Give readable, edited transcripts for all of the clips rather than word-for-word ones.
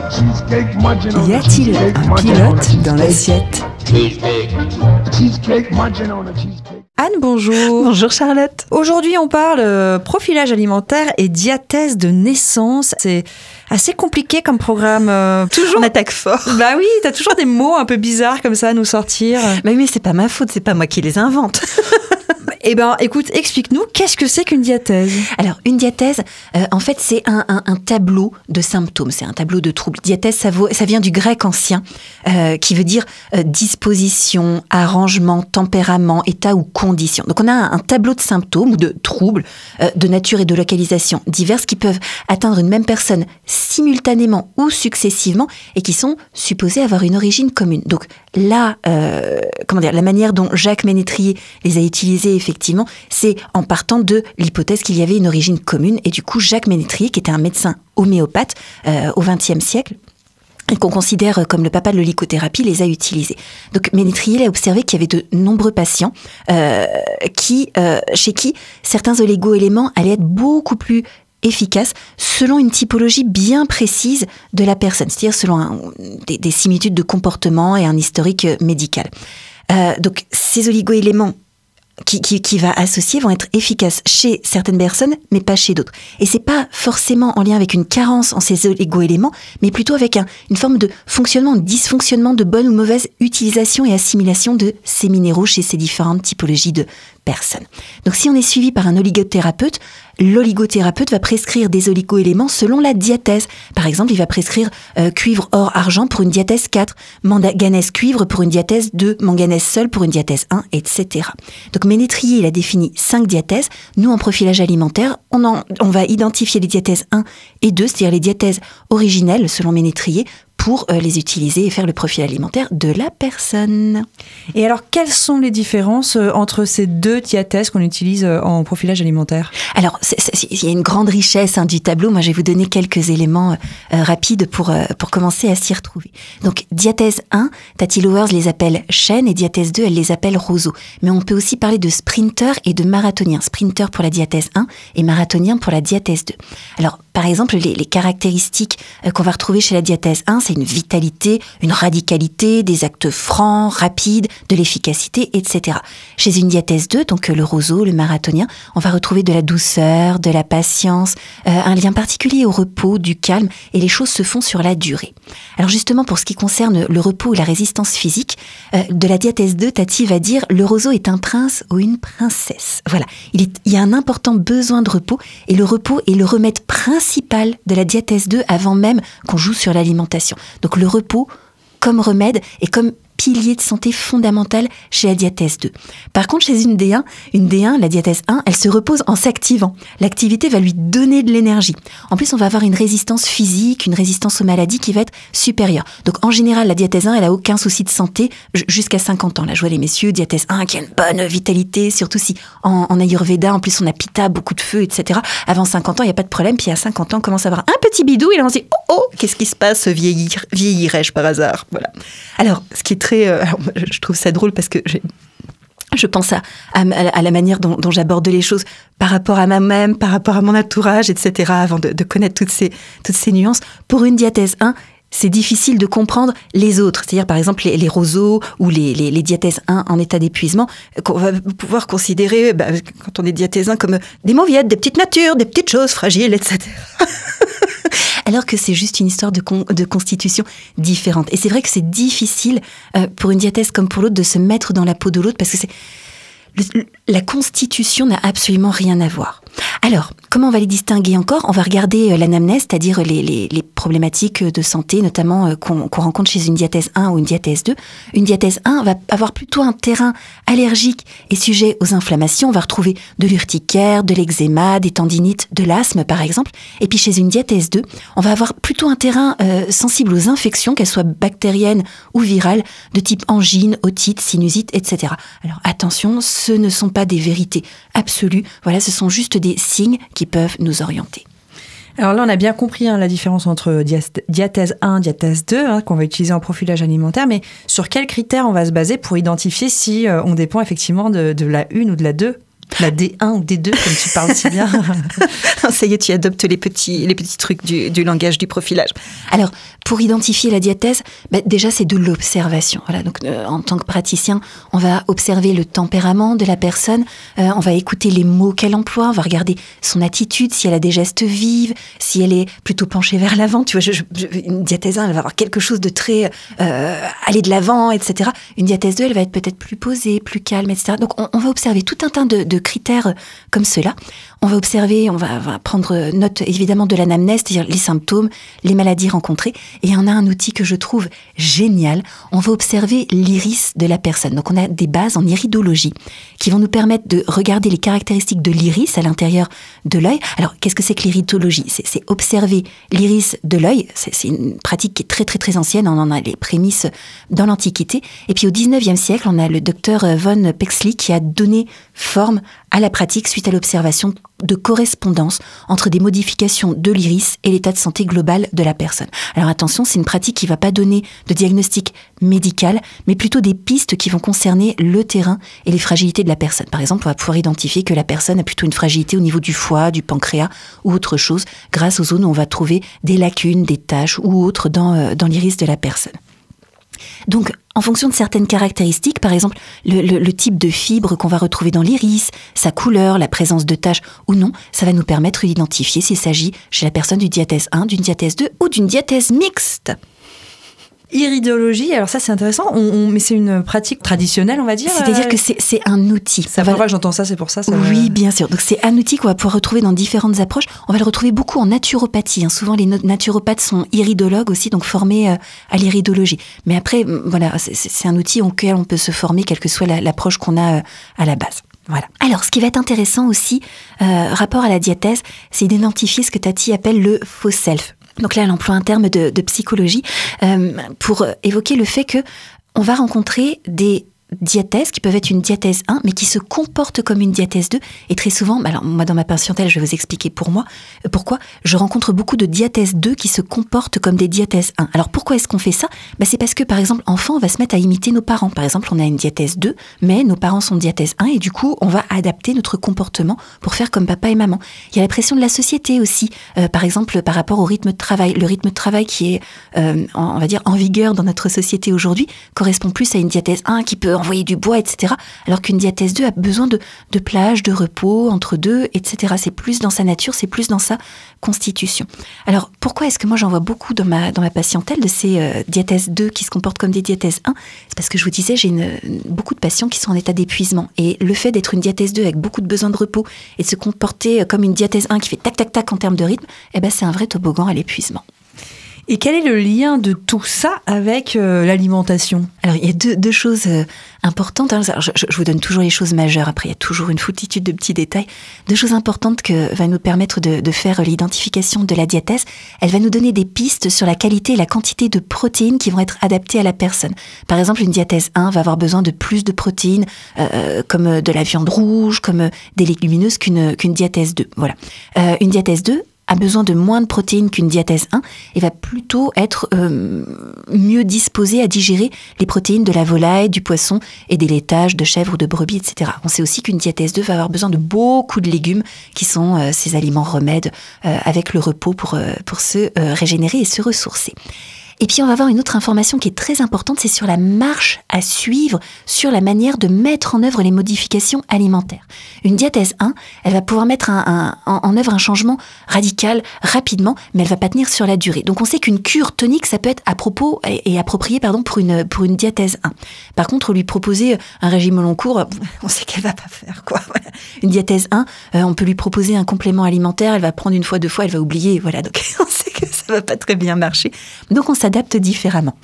Y a-t-il un pilote dans l'assiette? Anne, bonjour. Bonjour Charlotte. Aujourd'hui, on parle profilage alimentaire et diathèse de naissance. C'est assez compliqué comme programme. Toujours. On attaque fort. Bah oui, t'as toujours des mots un peu bizarres comme ça à nous sortir. Bah oui, mais c'est pas ma faute, c'est pas moi qui les invente. Eh ben, écoute, explique-nous, qu'est-ce que c'est qu'une diathèse? Alors, une diathèse, en fait, c'est un tableau de symptômes, c'est un tableau de troubles. Diathèse, ça vient du grec ancien, qui veut dire disposition, arrangement, tempérament, état ou condition. Donc, on a un tableau de symptômes ou de troubles de nature et de localisation diverses qui peuvent atteindre une même personne simultanément ou successivement et qui sont supposés avoir une origine commune. Donc, là, la manière dont Jacques Ménétrier les a utilisés, effectivement, c'est en partant de l'hypothèse qu'il y avait une origine commune. Et du coup, Jacques Ménétrier, qui était un médecin homéopathe au XXe siècle, et qu'on considère comme le papa de l'oligothérapie, les a utilisés. Donc Ménétrier a observé qu'il y avait de nombreux patients chez qui certains oligo-éléments allaient être beaucoup plus efficaces selon une typologie bien précise de la personne, c'est-à-dire selon des similitudes de comportement et un historique médical. Donc ces oligo-éléments qui va associer vont être efficaces chez certaines personnes, mais pas chez d'autres. Et c'est pas forcément en lien avec une carence en ces oligo-éléments, mais plutôt avec une forme de fonctionnement, de dysfonctionnement, de bonne ou mauvaise utilisation et assimilation de ces minéraux chez ces différentes typologies de personnes. Donc si on est suivi par un oligothérapeute, l'oligothérapeute va prescrire des oligo-éléments selon la diathèse. Par exemple, il va prescrire cuivre, or, argent pour une diathèse 4, manganèse, cuivre pour une diathèse 2, manganèse seul pour une diathèse 1, etc. Donc Ménétrier, il a défini 5 diathèses. Nous, en profilage alimentaire, on va identifier les diathèses 1 et 2, c'est-à-dire les diathèses originelles, selon Ménétrier, pour les utiliser et faire le profil alimentaire de la personne. Et alors, quelles sont les différences entre ces deux diathèses qu'on utilise en profilage alimentaire? Alors, il y a une grande richesse du tableau. Moi, je vais vous donner quelques éléments rapides pour commencer à s'y retrouver. Donc, diathèse 1, Tati Lowers les appelle chêne et diathèse 2, elle les appelle roseau. Mais on peut aussi parler de sprinter et de marathonien. Sprinter pour la diathèse 1 et marathonien pour la diathèse 2. Alors, par exemple, les caractéristiques qu'on va retrouver chez la diathèse 1, c'est une vitalité, une radicalité, des actes francs, rapides, de l'efficacité, etc. Chez une diathèse 2, donc le roseau, le marathonien, on va retrouver de la douceur, de la patience, un lien particulier au repos, du calme, et les choses se font sur la durée. Alors justement, pour ce qui concerne le repos et la résistance physique, de la diathèse 2, Tati va dire « le roseau est un prince ou une princesse ». Voilà, il y a un important besoin de repos, et le repos est le remède principal de la diathèse 2 avant même qu'on joue sur l'alimentation. Donc le repos comme remède et comme pilier de santé fondamental chez la diathèse 2. Par contre, chez une D1, la diathèse 1, elle se repose en s'activant. L'activité va lui donner de l'énergie. En plus, on va avoir une résistance physique, une résistance aux maladies qui va être supérieure. Donc, en général, la diathèse 1, elle a aucun souci de santé jusqu'à 50 ans. Là, je vois les messieurs, diathèse 1 qui a une bonne vitalité, surtout si en Ayurveda, en plus, on a Pitta, beaucoup de feu, etc. Avant 50 ans, il n'y a pas de problème. Puis à 50 ans, on commence à avoir un petit bidou et là, on se dit « Oh, qu'est-ce qui se passe? Vieillirais-je par hasard ?» Voilà. Alors, ce qui est alors, je trouve ça drôle parce que je pense à la manière dont j'aborde les choses par rapport à moi-même, par rapport à mon entourage, etc., avant de connaître toutes ces nuances. Pour une diathèse 1, c'est difficile de comprendre les autres. C'est-à-dire, par exemple, les roseaux ou les diathèses 1 en état d'épuisement, qu'on va pouvoir considérer, quand on est diathèse 1, comme des mauviettes, des petites natures, des petites choses fragiles, etc. Alors que c'est juste une histoire de constitution différente. Et c'est vrai que c'est difficile pour une diathèse comme pour l'autre de se mettre dans la peau de l'autre parce que la constitution n'a absolument rien à voir. Alors, comment on va les distinguer encore? On va regarder l'anamnèse, c'est-à-dire les problématiques de santé, notamment qu'on rencontre chez une diathèse 1 ou une diathèse 2. Une diathèse 1 va avoir plutôt un terrain allergique et sujet aux inflammations. On va retrouver de l'urticaire, de l'eczéma, des tendinites, de l'asthme par exemple. Et puis chez une diathèse 2, on va avoir plutôt un terrain sensible aux infections, qu'elles soient bactériennes ou virales, de type angine, otite, sinusite, etc. Alors attention, ce ne sont pas des vérités absolues. Voilà, ce sont juste des signes qui peuvent nous orienter. Alors là, on a bien compris la différence entre diathèse 1, diathèse 2, qu'on va utiliser en profilage alimentaire, mais sur quels critères on va se baser pour identifier si on dépend effectivement de la 1 ou de la 2? La D1 ou D2, comme tu parles si bien. Ça y est, tu adoptes les petits trucs du langage du profilage. Alors, pour identifier la diathèse, déjà, c'est de l'observation. Voilà, donc, en tant que praticien, on va observer le tempérament de la personne, on va écouter les mots qu'elle emploie, on va regarder son attitude, si elle a des gestes vives, si elle est plutôt penchée vers l'avant. Tu vois, une diathèse 1, elle va avoir quelque chose de très aller de l'avant, etc. Une diathèse 2, elle va être peut-être plus posée, plus calme, etc. Donc, on va observer tout un tas de critères comme cela. On va observer, on va prendre note évidemment de l'anamnèse, c'est-à-dire les symptômes, les maladies rencontrées. Et on a un outil que je trouve génial. On va observer l'iris de la personne. Donc on a des bases en iridologie qui vont nous permettre de regarder les caractéristiques de l'iris à l'intérieur de l'œil. Alors qu'est-ce que c'est que l'iridologie ? C'est observer l'iris de l'œil. C'est une pratique qui est très très très ancienne. On en a les prémices dans l'Antiquité. Et puis au 19e siècle, on a le docteur von Pexley qui a donné forme à la pratique suite à l'observation de correspondance entre des modifications de l'iris et l'état de santé global de la personne. Alors attention, c'est une pratique qui ne va pas donner de diagnostic médical, mais plutôt des pistes qui vont concerner le terrain et les fragilités de la personne. Par exemple, on va pouvoir identifier que la personne a plutôt une fragilité au niveau du foie, du pancréas ou autre chose, grâce aux zones où on va trouver des lacunes, des taches ou autres dans l'iris de la personne. Donc, en fonction de certaines caractéristiques, par exemple le type de fibre qu'on va retrouver dans l'iris, sa couleur, la présence de taches ou non, ça va nous permettre d'identifier s'il s'agit chez la personne d'une diathèse 1, d'une diathèse 2 ou d'une diathèse mixte. Iridologie, alors ça c'est intéressant, mais c'est une pratique traditionnelle, on va dire. C'est-à-dire que c'est un outil. C'est la première fois que j'entends ça, c'est pour ça. Oui, bien sûr. Donc c'est un outil qu'on va pouvoir retrouver dans différentes approches. On va le retrouver beaucoup en naturopathie. Souvent les naturopathes sont iridologues aussi, donc formés à l'iridologie. Mais après, voilà, c'est un outil auquel on peut se former, quelle que soit l'approche qu'on a à la base. Voilà. Alors, ce qui va être intéressant aussi, rapport à la diathèse, c'est d'identifier ce que Tati appelle le faux self. Donc là, elle emploie un terme de psychologie pour évoquer le fait que on va rencontrer des diathèses qui peuvent être une diathèse 1, mais qui se comportent comme une diathèse 2. Et très souvent, alors moi dans ma patientèle, je vais vous expliquer pourquoi je rencontre beaucoup de diathèses 2 qui se comportent comme des diathèses 1. Alors pourquoi est-ce qu'on fait ça ? C'est parce que par exemple, enfant, on va se mettre à imiter nos parents. Par exemple, on a une diathèse 2, mais nos parents sont diathèse 1 et du coup, on va adapter notre comportement pour faire comme papa et maman. Il y a la pression de la société aussi, par exemple par rapport au rythme de travail. Le rythme de travail qui est, on va dire, en vigueur dans notre société aujourd'hui correspond plus à une diathèse 1 qui peut envoyer du bois, etc. Alors qu'une diathèse 2 a besoin de plage, de repos, entre deux, etc. C'est plus dans sa nature, c'est plus dans sa constitution. Alors, pourquoi est-ce que moi j'en vois beaucoup dans ma patientèle de ces diathèses 2 qui se comportent comme des diathèses 1 ? C'est parce que je vous disais, j'ai beaucoup de patients qui sont en état d'épuisement. Et le fait d'être une diathèse 2 avec beaucoup de besoin de repos et de se comporter comme une diathèse 1 qui fait tac, tac, tac en termes de rythme, c'est un vrai toboggan à l'épuisement. Et quel est le lien de tout ça avec l'alimentation ? Alors, il y a deux choses importantes. Alors, je vous donne toujours les choses majeures. Après, il y a toujours une foultitude de petits détails. Deux choses importantes que va nous permettre de faire l'identification de la diathèse. Elle va nous donner des pistes sur la qualité et la quantité de protéines qui vont être adaptées à la personne. Par exemple, une diathèse 1 va avoir besoin de plus de protéines, comme de la viande rouge, comme des légumineuses qu'une diathèse 2. Voilà. Une diathèse 2 a besoin de moins de protéines qu'une diathèse 1 et va plutôt être mieux disposée à digérer les protéines de la volaille, du poisson et des laitages de chèvre ou de brebis, etc. On sait aussi qu'une diathèse 2 va avoir besoin de beaucoup de légumes qui sont ces aliments remèdes avec le repos pour se régénérer et se ressourcer. Et puis on va avoir une autre information qui est très importante, c'est sur la marche à suivre, sur la manière de mettre en œuvre les modifications alimentaires. Une diathèse 1, elle va pouvoir mettre en œuvre un changement radical rapidement, mais elle va pas tenir sur la durée. Donc on sait qu'une cure tonique, ça peut être approprié pour une diathèse 1. Par contre, lui proposer un régime au long cours, on sait qu'elle va pas faire quoi. Voilà. Une diathèse 1, on peut lui proposer un complément alimentaire, elle va prendre une fois, deux fois, elle va oublier, voilà. Donc on sait que ça va pas très bien marcher. Donc on s'adapte différemment.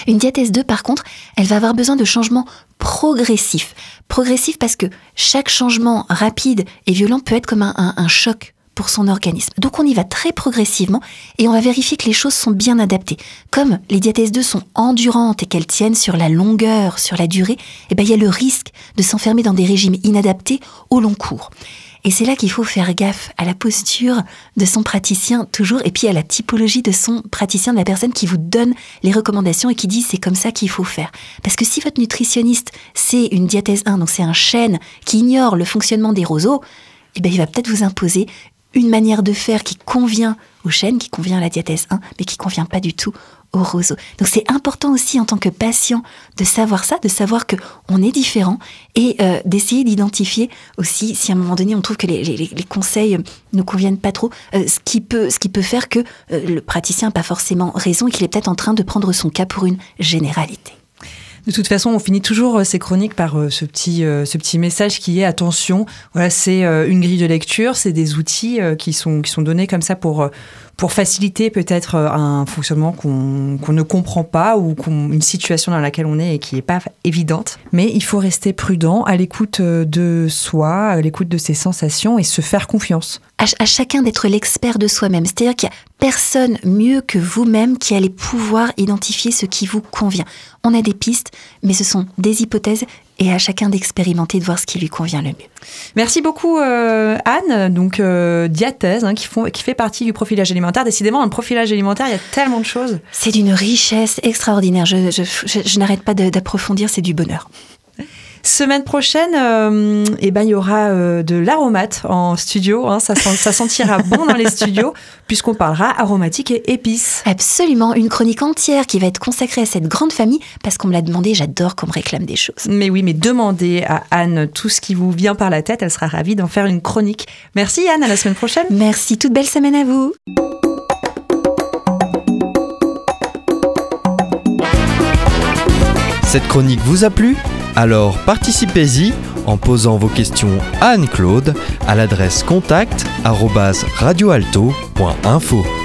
Une diathèse 2, par contre, elle va avoir besoin de changements progressifs. Progressifs parce que chaque changement rapide et violent peut être comme un choc pour son organisme. Donc on y va très progressivement et on va vérifier que les choses sont bien adaptées. Comme les diathèses 2 sont endurantes et qu'elles tiennent sur la longueur, sur la durée, il y a le risque de s'enfermer dans des régimes inadaptés au long cours. Et c'est là qu'il faut faire gaffe à la posture de son praticien toujours, et puis à la typologie de son praticien, de la personne qui vous donne les recommandations et qui dit c'est comme ça qu'il faut faire. Parce que si votre nutritionniste, c'est une diathèse 1, donc c'est un chêne qui ignore le fonctionnement des roseaux, eh bien, il va peut-être vous imposer une manière de faire qui convient au chêne, qui convient à la diathèse 1, mais qui ne convient pas du tout au roseau. Donc c'est important aussi en tant que patient de savoir ça, de savoir qu'on est différent et d'essayer d'identifier aussi si à un moment donné on trouve que les conseils ne conviennent pas trop, ce qui peut faire que le praticien n'a pas forcément raison et qu'il est peut-être en train de prendre son cas pour une généralité. De toute façon, on finit toujours ces chroniques par ce petit message qui est attention. Voilà, c'est une grille de lecture, c'est des outils qui sont donnés comme ça pour faciliter peut-être un fonctionnement qu'on ne comprend pas ou une situation dans laquelle on est et qui n'est pas évidente. Mais il faut rester prudent, à l'écoute de soi, à l'écoute de ses sensations et se faire confiance. À chacun d'être l'expert de soi-même. C'est-à-dire qu'il n'y a personne mieux que vous-même qui allez pouvoir identifier ce qui vous convient. On a des pistes, mais ce sont des hypothèses et à chacun d'expérimenter, de voir ce qui lui convient le mieux. Merci beaucoup Anne, donc diathèse, qui fait partie du profilage alimentaire. Décidément, dans le profilage alimentaire, il y a tellement de choses. C'est d'une richesse extraordinaire. Je n'arrête pas d'approfondir, c'est du bonheur. Semaine prochaine, il y aura de l'aromate en studio. Ça sentira bon dans les studios, puisqu'on parlera aromatique et épices. Absolument, une chronique entière qui va être consacrée à cette grande famille, parce qu'on me l'a demandé, j'adore qu'on me réclame des choses. Mais oui, mais demandez à Anne tout ce qui vous vient par la tête, elle sera ravie d'en faire une chronique. Merci Anne, à la semaine prochaine. Merci, toute belle semaine à vous. Cette chronique vous a plu ? Alors participez-y en posant vos questions à Anne-Claude à l'adresse contact@radioalto.info.